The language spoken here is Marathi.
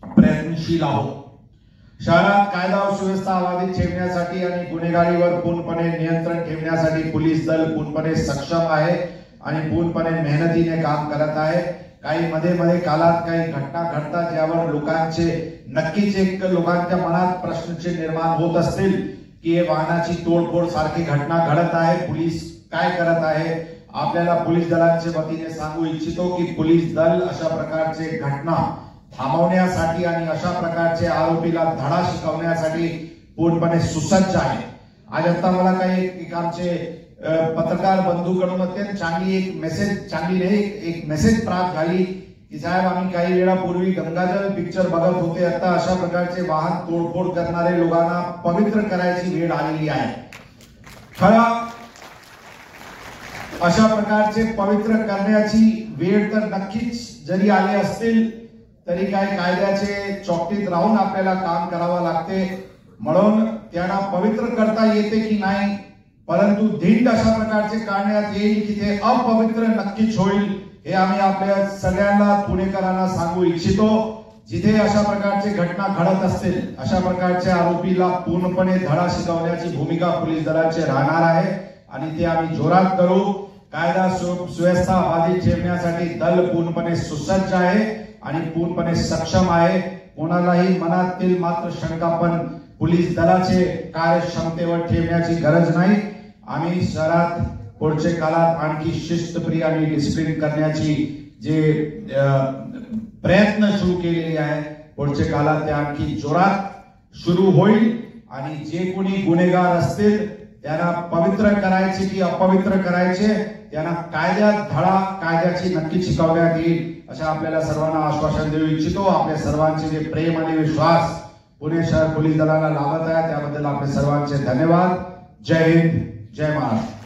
प्रयत्नशील आहोत। शहरात कायदा व सुव्यवस्था अबाधित ठेवण्यासाठी आणि गुन्हेगारीवर पूर्णपणे नियंत्रण ठेवण्यासाठी पोलीस दल पूर्णपणे सक्षम आहे आणि पूर्णपणे मेहनतीने काम करत आहे। काही मध्ये काळात काही घटना घडतात ज्यावर लोकांचे नक्कीच एक लोकांच्या मनात प्रश्नचे निर्माण होत असतील की हे वाहनाची तोडफोड सारखी घटना घडत आहे, पोलीस काय करत आहे। आपल्याला पोलीस दलाच्या वतीने सांगू इच्छितो की पोलीस दल अशा प्रकारचे घटना थांबवण्यासाठी आणि अशा प्रकारचे आरोपीला धडा शिकवण्यासाठी पूर्णपणे सुसज्ज आहे। आज आता मला काही एक आमचे पत्रकार बंधूकडून अत्यंत चांगली एक मेसेज प्राप्त झाली की साहेब आम्ही काही वेळापूर्वी गंगाजल पिक्चर बघत होते, आता अशा प्रकारचे वाहन तोडफोड करणारे लोकांना पवित्र करायची वेळ आलेली आहे। खरं अशा प्रकारचे पवित्र करण्याची वेळ तर नक्कीच जरी आले असतील तरी काही कायद्याचे चौकटीत राहून आपल्याला काम करावं लागते, म्हणून त्यांना पवित्र करता येते की नाही, परंतु धिंड अशा प्रकारचे काढण्यात येईल की ते अपवित्र नक्कीच होईल हे आम्ही आपल्या सगळ्यांना पुणेकरांना सांगू इच्छितो। जिथे अशा प्रकारचे घटना घडत असतील अशा प्रकारच्या आरोपीला पूर्णपणे धडा शिकवण्याची भूमिका पोलीस दलाची राहणार आहे आणि ते आम्ही जोरात करू। कायदा सुव्यवस्था अबाधित ठेवण्यासाठी दल पूर्णपणे सुसज्ज आहे आणि पूर्णपणे सक्षम आहे। कोणालाही मनातील मात्र शंका पण पोलीस दलाचे कार्यक्षमतेवर ठेवण्याची गरज नाही। आम्ही शहरात पुढच्या काळात आणखी शिस्तप्रिय आणि डिसिप्लिन करण्याची जे प्रयत्न सुरू केलेले आहे पुढच्या काळात ते आणखी जोरात सुरू होईल आणि जे कोणी गुन्हेगार असतील त्यांना पवित्र करायचे की अपवित्र करायचे त्यांना कायद्याची नक्की शिकवण्यात येईल अशा आपल्याला सर्वांना आश्वासन देऊ इच्छितो। आपल्या सर्वांचे जे प्रेम आणि विश्वास पुणे शहर पोलीस दलाला लाभत आहे त्याबद्दल आपले सर्वांचे धन्यवाद। जय हिंद, जय महाराष्ट्र।